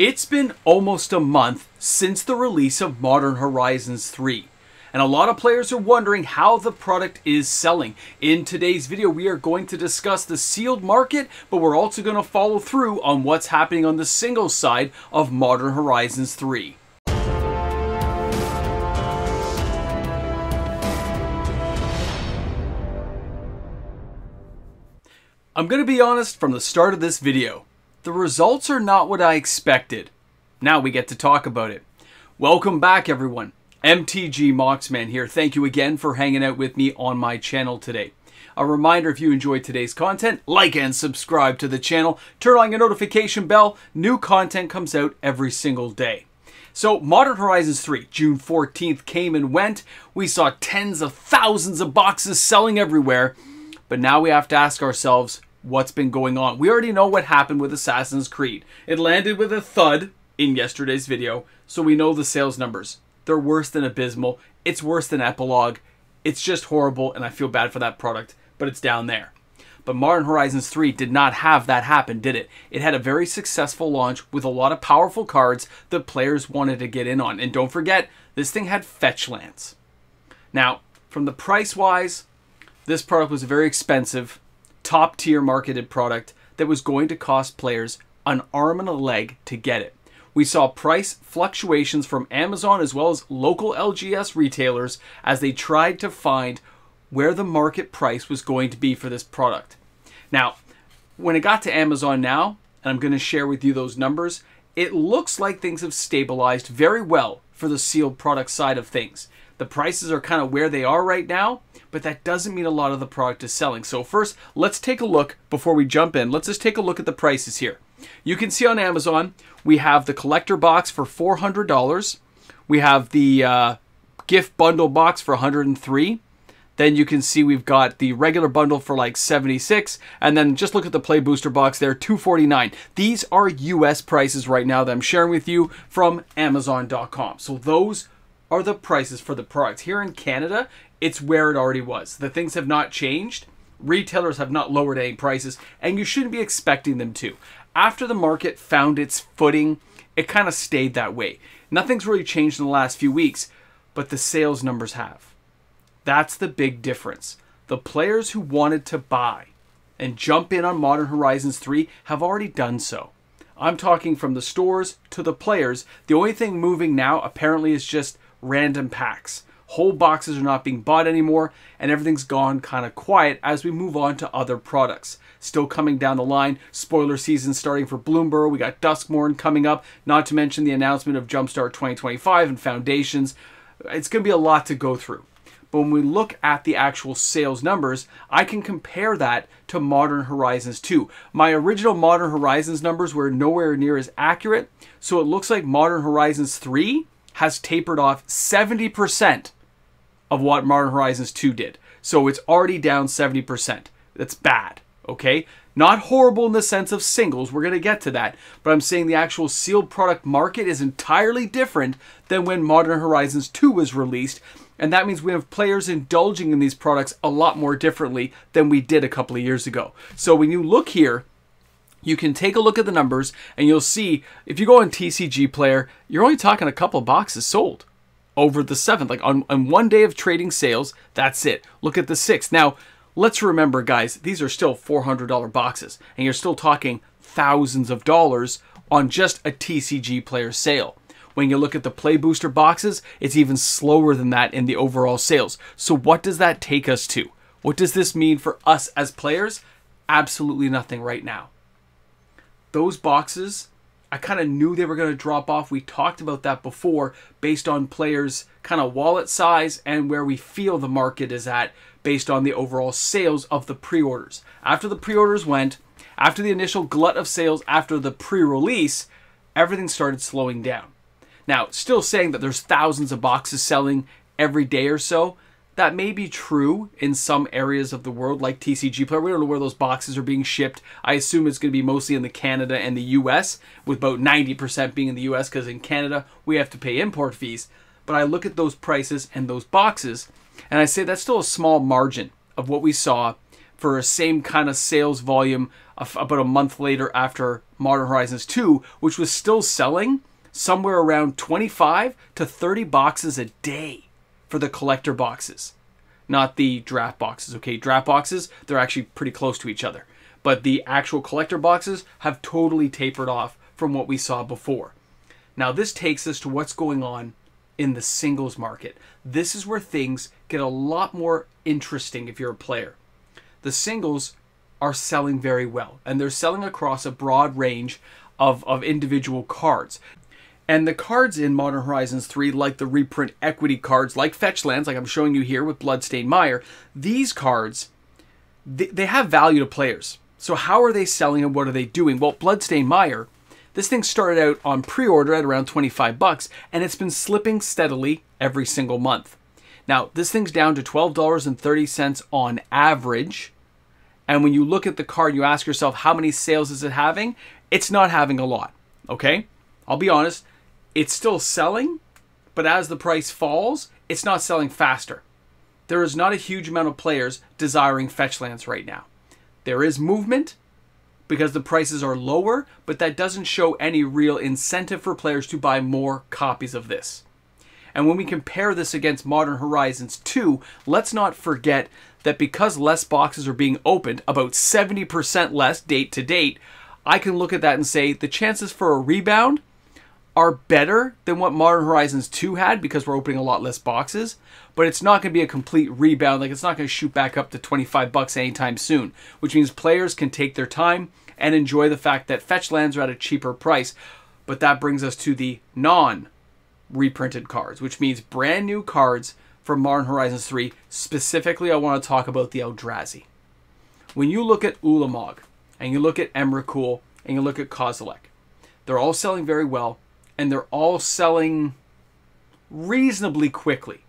It's been almost a month since the release of Modern Horizons 3. And a lot of players are wondering how the product is selling. In today's video, we are going to discuss the sealed market, but we're also going to follow through on what's happening on the singles side of Modern Horizons 3. I'm going to be honest from the start of this video. The results are not what I expected. Now we get to talk about it. Welcome back, everyone. MTG Moxman here. Thank you again for hanging out with me on my channel today. A reminder, if you enjoyed today's content, like and subscribe to the channel. Turn on your notification bell. New content comes out every single day. So Modern Horizons 3, June 14th came and went. We saw tens of thousands of boxes selling everywhere. But now we have to ask ourselves, what's been going on? We already know what happened with Assassin's Creed. It landed with a thud in yesterday's video, so we know the sales numbers. They're worse than abysmal. It's worse than Epilogue. It's just horrible, and I feel bad for that product, but it's down there. But Modern Horizons 3 did not have that happen, did it? It had a very successful launch with a lot of powerful cards that players wanted to get in on. And don't forget, this thing had fetch lands. Now, from the price-wise, this product was a very expensive, top-tier marketed product that was going to cost players an arm and a leg to get it. We saw price fluctuations from Amazon as well as local LGS retailers as they tried to find where the market price was going to be for this product. Now, when it got to Amazon now, and I'm going to share with you those numbers, it looks like things have stabilized very well for the sealed product side of things. The prices are kind of where they are right now, but that doesn't mean a lot of the product is selling. So first, let's take a look before we jump in. Let's just take a look at the prices here. You can see on Amazon, we have the collector box for $400. We have the gift bundle box for $103. Then you can see we've got the regular bundle for like $76. And then just look at the Play Booster box there, $249. These are US prices right now that I'm sharing with you from Amazon.com. So those are the prices for the products. Here in Canada, it's where it already was. The things have not changed. Retailers have not lowered any prices, and you shouldn't be expecting them to. After the market found its footing, it kind of stayed that way. Nothing's really changed in the last few weeks, but the sales numbers have. That's the big difference. The players who wanted to buy and jump in on Modern Horizons 3 have already done so. I'm talking from the stores to the players. The only thing moving now apparently is just random packs. Whole boxes are not being bought anymore, and everything's gone kind of quiet as we move on to other products. Still coming down the line, spoiler season starting for Bloomburrow. We got Duskmorn coming up, not to mention the announcement of Jumpstart 2025 and Foundations. It's going to be a lot to go through. But when we look at the actual sales numbers, I can compare that to Modern Horizons 2. My original Modern Horizons numbers were nowhere near as accurate, so it looks like Modern Horizons 3 has tapered off 70% of what Modern Horizons 2 did. So it's already down 70%. That's bad, okay? Not horrible in the sense of singles, we're going to get to that, but I'm saying the actual sealed product market is entirely different than when Modern Horizons 2 was released, and that means we have players indulging in these products a lot more differently than we did a couple of years ago. So when you look here, you can take a look at the numbers and you'll see, if you go on TCG Player, you're only talking a couple boxes sold over the 7th. Like on one day of trading sales, that's it. Look at the 6th. Now, let's remember, guys, these are still $400 boxes, and you're still talking thousands of dollars on just a TCG Player sale. When you look at the Play Booster boxes, it's even slower than that in the overall sales. So what does that take us to? What does this mean for us as players? Absolutely nothing right now. Those boxes, I kind of knew they were going to drop off. We talked about that before based on players' kind of wallet size and where we feel the market is at based on the overall sales of the pre-orders. After the pre-orders went, after the initial glut of sales after the pre-release, everything started slowing down. Now, still saying that there's thousands of boxes selling every day or so, that may be true in some areas of the world, like TCG Player. We don't know where those boxes are being shipped. I assume it's going to be mostly in the Canada and the US, with about 90% being in the US, because in Canada, we have to pay import fees. But I look at those prices and those boxes, and I say that's still a small margin of what we saw for a same kind of sales volume about a month later after Modern Horizons 2, which was still selling somewhere around 25 to 30 boxes a day for the collector boxes. Not the draft boxes, okay? Draft boxes, they're actually pretty close to each other. But the actual collector boxes have totally tapered off from what we saw before. Now this takes us to what's going on in the singles market. This is where things get a lot more interesting if you're a player. The singles are selling very well, and they're selling across a broad range of individual cards. And the cards in Modern Horizons 3, like the reprint equity cards, like Fetch Lands, like I'm showing you here with Bloodstained Mire, these cards, they have value to players. So how are they selling and what are they doing? Well, Bloodstained Mire, this thing started out on pre-order at around 25 bucks, and it's been slipping steadily every single month. Now, this thing's down to $12.30 on average. And when you look at the card, you ask yourself, how many sales is it having? It's not having a lot, okay? I'll be honest, it's still selling, but as the price falls, it's not selling faster. There is not a huge amount of players desiring Fetch Lands right now. There is movement because the prices are lower, but that doesn't show any real incentive for players to buy more copies of this. And when we compare this against Modern Horizons 2, let's not forget that because less boxes are being opened, about 70% less date to date, I can look at that and say the chances for a rebound are better than what Modern Horizons 2 had because we're opening a lot less boxes, but it's not going to be a complete rebound. Like, it's not going to shoot back up to 25 bucks anytime soon, which means players can take their time and enjoy the fact that Fetch Lands are at a cheaper price. But that brings us to the non-reprinted cards, which means brand new cards from Modern Horizons 3. Specifically, I want to talk about the Eldrazi. When you look at Ulamog, and you look at Emrakul, and you look at Kozilek, they're all selling very well, and they're all selling reasonably quickly.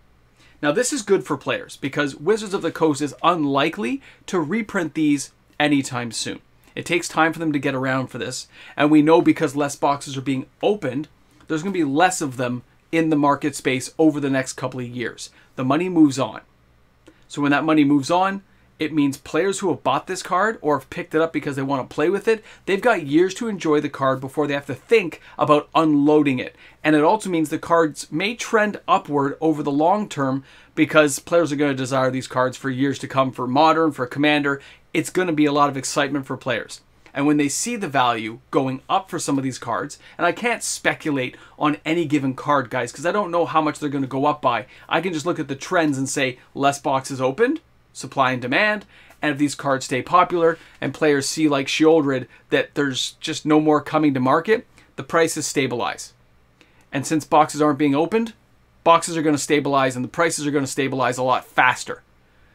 Now, this is good for players because Wizards of the Coast is unlikely to reprint these anytime soon. It takes time for them to get around for this, and we know because less boxes are being opened, there's going to be less of them in the market space over the next couple of years. The money moves on. So when that money moves on, it means players who have bought this card or have picked it up because they want to play with it, they've got years to enjoy the card before they have to think about unloading it. And it also means the cards may trend upward over the long term because players are going to desire these cards for years to come. For Modern, for Commander, it's going to be a lot of excitement for players. And when they see the value going up for some of these cards, and I can't speculate on any given card, guys, because I don't know how much they're going to go up by. I can just look at the trends and say less boxes opened, supply and demand, and if these cards stay popular and players see, like Sheoldred, that there's just no more coming to market, the prices stabilize. And since boxes aren't being opened, boxes are going to stabilize and the prices are going to stabilize a lot faster.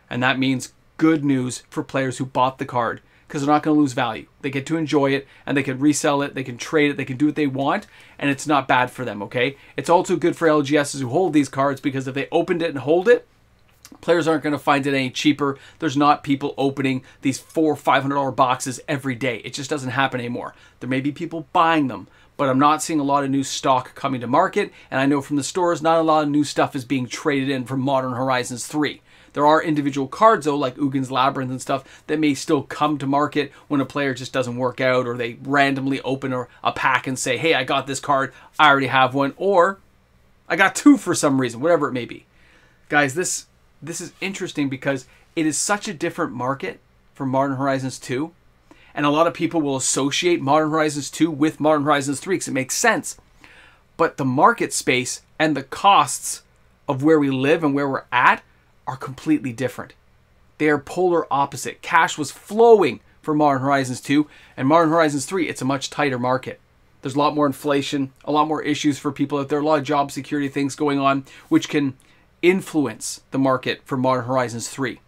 And that means good news for players who bought the card because they're not going to lose value. They get to enjoy it and they can resell it, they can trade it, they can do what they want, and it's not bad for them, okay? It's also good for LGSs who hold these cards because if they opened it and hold it, players aren't going to find it any cheaper. There's not people opening these $400 or $500 boxes every day. It just doesn't happen anymore. There may be people buying them, but I'm not seeing a lot of new stock coming to market. And I know from the stores, not a lot of new stuff is being traded in from Modern Horizons 3. There are individual cards, though, like Ugin's Labyrinth and stuff, that may still come to market when a player just doesn't work out or they randomly open a pack and say, hey, I got this card, I already have one, or I got two for some reason, whatever it may be. Guys, this is interesting because it is such a different market from Modern Horizons 2. And a lot of people will associate Modern Horizons 2 with Modern Horizons 3 because it makes sense. But the market space and the costs of where we live and where we're at are completely different. They are polar opposite. Cash was flowing for Modern Horizons 2, and Modern Horizons 3, it's a much tighter market. There's a lot more inflation, a lot more issues for people out there, a lot of job security things going on, which can influence the market for Modern Horizons 3.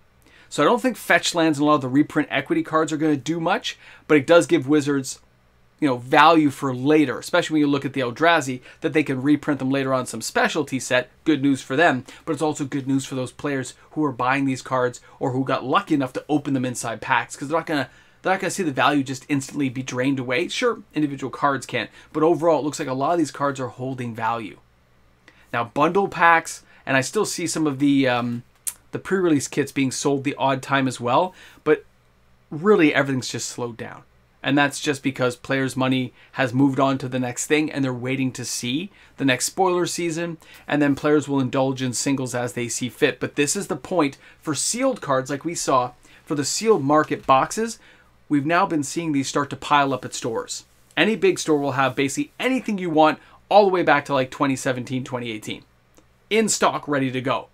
So I don't think Fetch Lands and a lot of the reprint equity cards are going to do much, but it does give Wizards, value for later, especially when you look at the Eldrazi, that they can reprint them later on some specialty set. Good news for them, but it's also good news for those players who are buying these cards or who got lucky enough to open them inside packs, because they're not going to see the value just instantly be drained away. Sure, individual cards can, but overall it looks like a lot of these cards are holding value. Now, bundle packs, and I still see some of the pre-release kits being sold the odd time as well, but really everything's just slowed down. And that's just because players' money has moved on to the next thing and they're waiting to see the next spoiler season, and then players will indulge in singles as they see fit. But this is the point for sealed cards, like we saw for the sealed market boxes. We've now been seeing these start to pile up at stores. Any big store will have basically anything you want all the way back to like 2017, 2018. In stock, ready to go.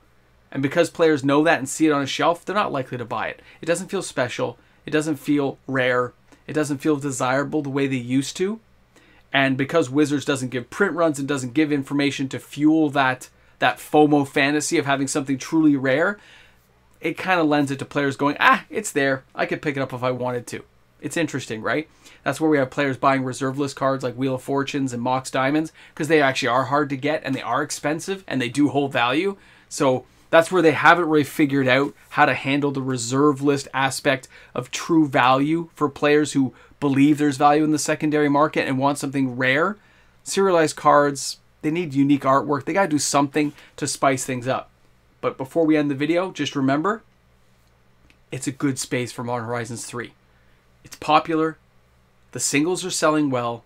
And because players know that and see it on a shelf, they're not likely to buy it. It doesn't feel special. It doesn't feel rare. It doesn't feel desirable the way they used to. And because Wizards doesn't give print runs and doesn't give information to fuel that FOMO fantasy of having something truly rare, it kind of lends it to players going, it's there. I could pick it up if I wanted to. It's interesting, right? That's where we have players buying reserve list cards like Wheel of Fortunes and Mox Diamonds, because they actually are hard to get and they are expensive and they do hold value. So that's where they haven't really figured out how to handle the reserve list aspect of true value for players who believe there's value in the secondary market and want something rare. Serialized cards, they need unique artwork. They got to do something to spice things up. But before we end the video, just remember, it's a good space for Modern Horizons 3. It's popular. The singles are selling well.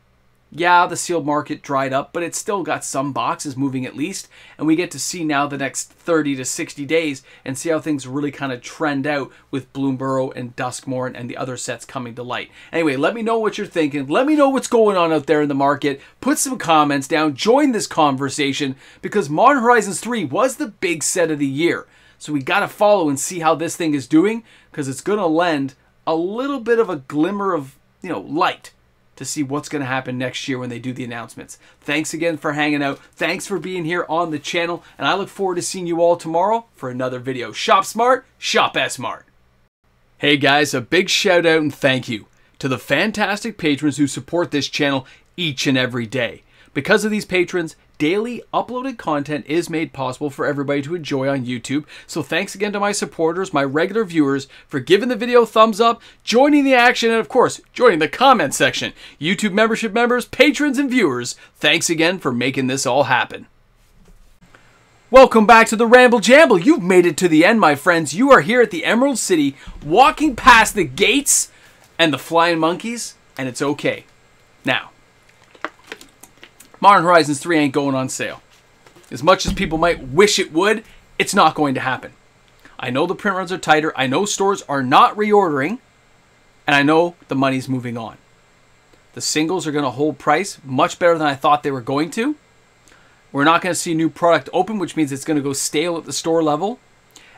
Yeah, the sealed market dried up, but it's still got some boxes moving at least. And we get to see now the next 30 to 60 days and see how things really kind of trend out with Bloomburrow and Duskmorn and the other sets coming to light. Anyway, let me know what you're thinking. Let me know what's going on out there in the market. Put some comments down. Join this conversation because Modern Horizons 3 was the big set of the year. So we got to follow and see how this thing is doing because it's going to lend a little bit of a glimmer of, light to see what's going to happen next year when they do the announcements. Thanks again for hanging out. Thanks for being here on the channel. And I look forward to seeing you all tomorrow for another video. Shop smart, shop smart. Hey guys, a big shout out and thank you to the fantastic patrons who support this channel each and every day. Because of these patrons, daily uploaded content is made possible for everybody to enjoy on YouTube. So thanks again to my supporters, my regular viewers, for giving the video a thumbs up, joining the action, and of course, joining the comment section. YouTube membership members, patrons, and viewers, thanks again for making this all happen. Welcome back to the Ramble Jamble. You've made it to the end, my friends. You are here at the Emerald City, walking past the gates and the flying monkeys, and it's okay. Now, Modern Horizons 3 ain't going on sale. As much as people might wish it would, it's not going to happen. I know the print runs are tighter. I know stores are not reordering. And I know the money's moving on. The singles are going to hold price much better than I thought they were going to. We're not going to see new product open, which means it's going to go stale at the store level.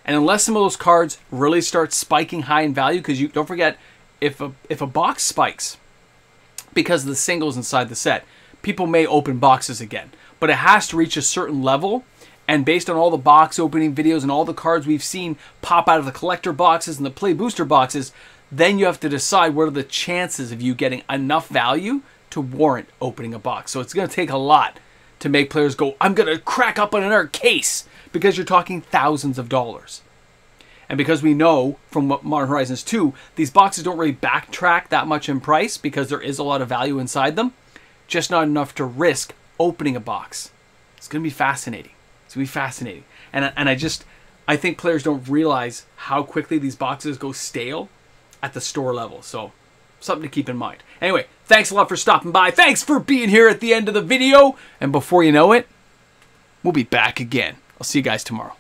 And unless some of those cards really start spiking high in value, because you don't forget, if a box spikes because of the singles inside the set, people may open boxes again, but it has to reach a certain level. And based on all the box opening videos and all the cards we've seen pop out of the collector boxes and the play booster boxes, then you have to decide what are the chances of you getting enough value to warrant opening a box. So it's going to take a lot to make players go, I'm going to crack up on another case, because you're talking thousands of dollars. And because we know from Modern Horizons 2, these boxes don't really backtrack that much in price because there is a lot of value inside them. Just not enough to risk opening a box. It's going to be fascinating. It's going to be fascinating. And I think players don't realize how quickly these boxes go stale at the store level. So, something to keep in mind. Anyway, thanks a lot for stopping by. Thanks for being here at the end of the video. And before you know it, we'll be back again. I'll see you guys tomorrow.